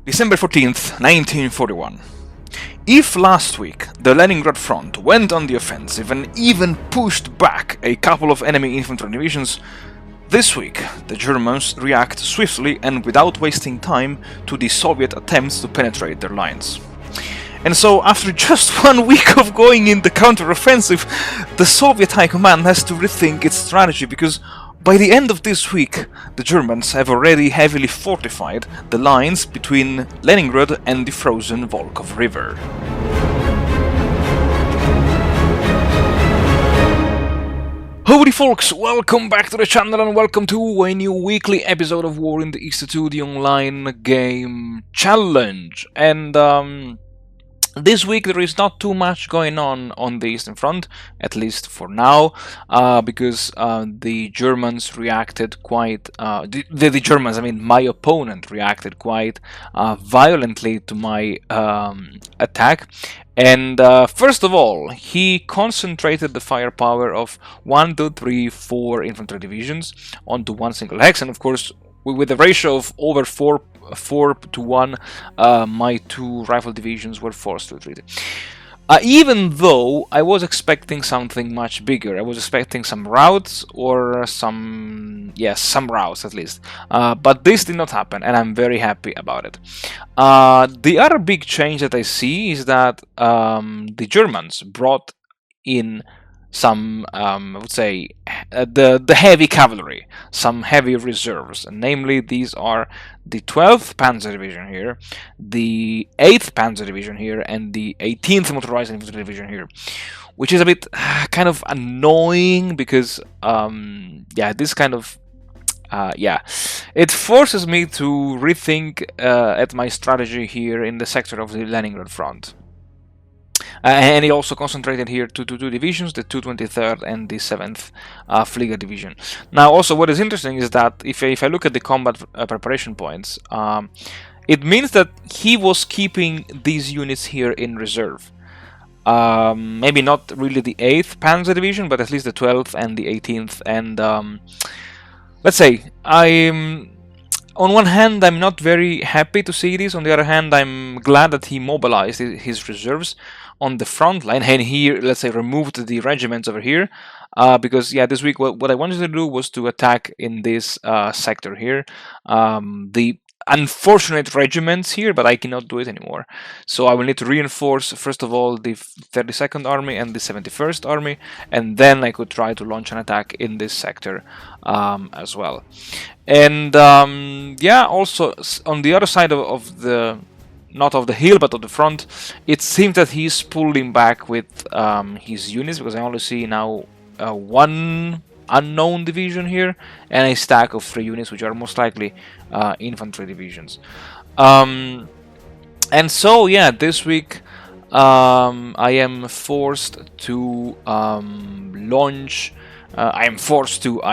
December 14th, 1941. If last week the Leningrad Front went on the offensive and even pushed back a couple of enemy infantry divisions, this week the Germans react swiftly and without wasting time to the Soviet attempts to penetrate their lines. And so, after just 1 week of going in the counter-offensive, the Soviet High Command has to rethink its strategy, because by the end of this week, the Germans have already heavily fortified the lines between Leningrad and the frozen Volkhov River. Howdy folks, welcome back to the channel and welcome to a new weekly episode of War in the East 2, the online game challenge. And this week there is not too much going on the Eastern Front, at least for now, because the Germans reacted quite... the Germans, I mean my opponent, reacted quite violently to my attack. And first of all, he concentrated the firepower of 1, 2, 3, 4 infantry divisions onto one single hex, and of course with a ratio of over 4 to 1, my 2 rifle divisions were forced to retreat. Even though I was expecting something much bigger, I was expecting some routes or some routes at least, but this did not happen, and I'm very happy about it. The other big change that I see is that the Germans brought in some, I would say, the heavy cavalry, some heavy reserves, and namely these are the 12th Panzer Division here, the 8th Panzer Division here, and the 18th Motorized Infantry Division here, which is a bit kind of annoying because, this kind of it forces me to rethink at my strategy here in the sector of the Leningrad Front. And he also concentrated here two divisions, the 223rd and the 7th Flieger Division. Now, also, what is interesting is that if I look at the combat preparation points, it means that he was keeping these units here in reserve. Maybe not really the 8th Panzer Division, but at least the 12th and the 18th. And let's say, on one hand, I'm not very happy to see this. On the other hand, I'm glad that he mobilized his reserves on the front line, and here, let's say, removed the regiments over here, because this week what I wanted to do was to attack in this sector here, the unfortunate regiments here, but I cannot do it anymore. So I will need to reinforce first of all the 32nd Army and the 71st Army, and then I could try to launch an attack in this sector as well. And also on the other side of the, not of the hill but of the front, it seems that he's pulling back with his units, because I only see now one unknown division here and a stack of 3 units, which are most likely infantry divisions. And so this week I am forced to launch I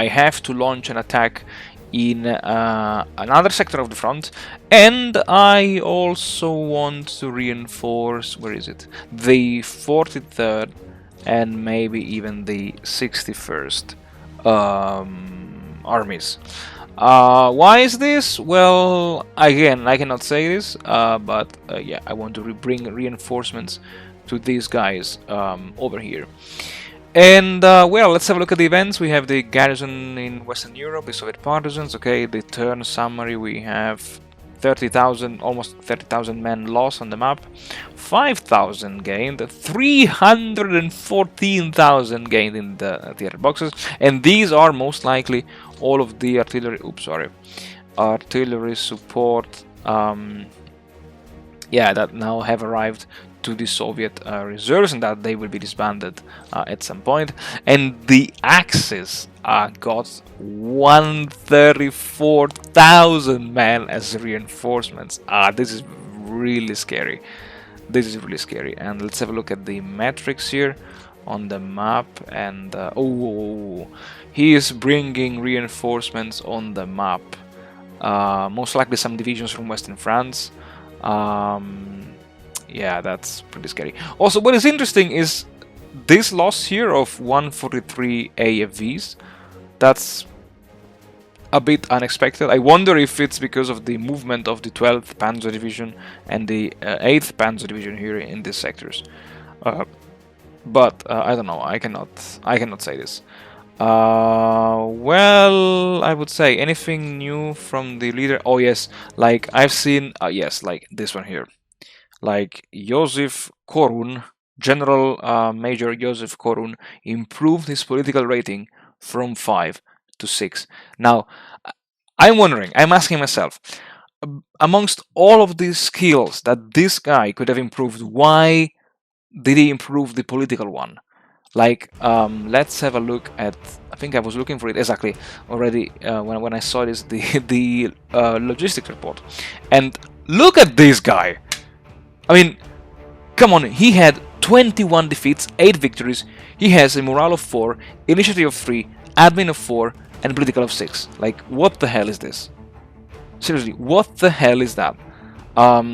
have to launch an attack in another sector of the front, and I also want to reinforce, where is it, the 43rd and maybe even the 61st armies. Why is this? Well, again, I cannot say this, but I want to bring reinforcements to these guys over here. And well, let's have a look at the events. We have the garrison in Western Europe, the Soviet partisans. Okay, the turn summary, we have 30,000, almost 30,000 men lost on the map, 5,000 gained, 314,000 gained in the theater boxes, and these are most likely all of the artillery. Artillery support. That now have arrived to the Soviet reserves, and that they will be disbanded at some point. And the Axis got 134,000 men as reinforcements. This is really scary. This is really scary. And let's have a look at the metrics here on the map. And he is bringing reinforcements on the map. Most likely some divisions from Western France. That's pretty scary. Also, what is interesting is this loss here of 143 AFVs. That's a bit unexpected. I wonder if it's because of the movement of the 12th Panzer Division and the 8th Panzer Division here in these sectors. But I don't know. I cannot say this. Well, I would say anything new from the leader. Oh yes, like I've seen. Yes, like this one here. Like Joseph Korun, General Major Joseph Korun, improved his political rating from 5 to 6. Now, I'm wondering, I'm asking myself, amongst all of these skills that this guy could have improved, why did he improve the political one? Like, let's have a look at. I think I was looking for it exactly already when I saw this the logistics report, and look at this guy. I mean, come on, he had 21 defeats, 8 victories. He has a morale of 4, initiative of 3, admin of 4, and political of 6. Like, what the hell is this? Seriously, what the hell is that?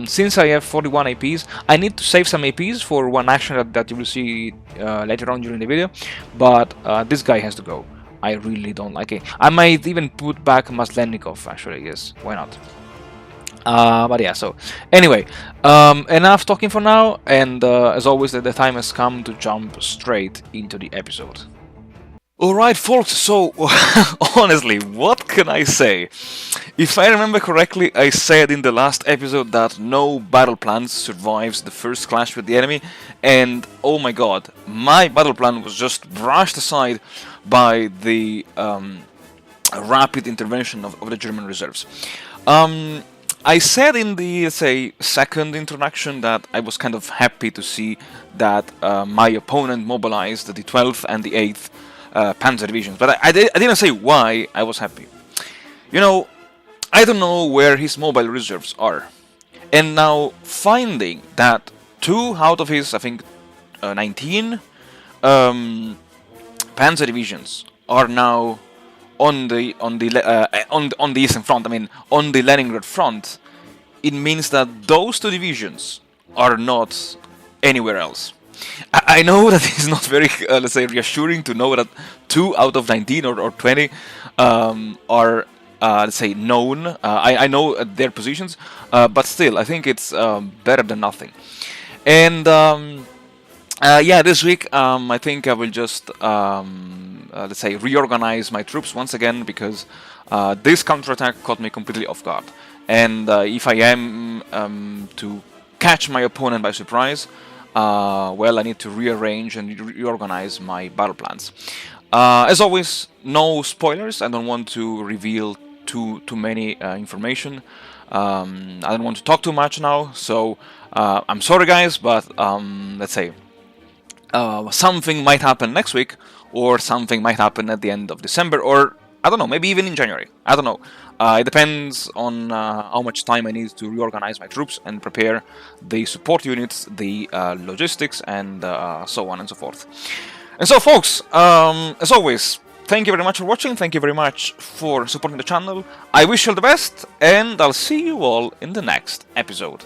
Since I have 41 APs, I need to save some APs for one action that you will see later on during the video, but this guy has to go. I really don't like it. I might even put back Maslenikov, actually, yes, why not? But yeah, so anyway, enough talking for now, and as always, the time has come to jump straight into the episode. Alright folks, so honestly, what can I say? If I remember correctly, I said in the last episode that no battle plan survives the first clash with the enemy, and oh my god, my battle plan was just brushed aside by the rapid intervention of the German reserves. I said in the, let's say, second introduction that I was kind of happy to see that my opponent mobilized the 12th and the 8th Panzer Divisions, but I didn't say why I was happy. You know, I don't know where his mobile reserves are, and now finding that 2 out of his, I think, 19 Panzer Divisions are now on the Eastern Front. I mean, on the Leningrad Front. It means that those 2 divisions are not anywhere else. I know that it's not very, let's say, reassuring to know that 2 out of 19 or 20 are, let's say, known. I know their positions, but still, I think it's better than nothing. And yeah, this week I think I will just, let's say, reorganize my troops once again, because this counterattack caught me completely off guard. And if I am to catch my opponent by surprise, well, I need to rearrange and reorganize my battle plans. As always, no spoilers. I don't want to reveal too many information. I don't want to talk too much now, so I'm sorry guys, but let's say something might happen next week, or something might happen at the end of December, or I don't know, maybe even in January. I don't know. It depends on how much time I need to reorganize my troops and prepare the support units, the logistics, and so on and so forth. And so, folks, as always, thank you very much for watching. Thank you very much for supporting the channel. I wish you all the best, and I'll see you all in the next episode.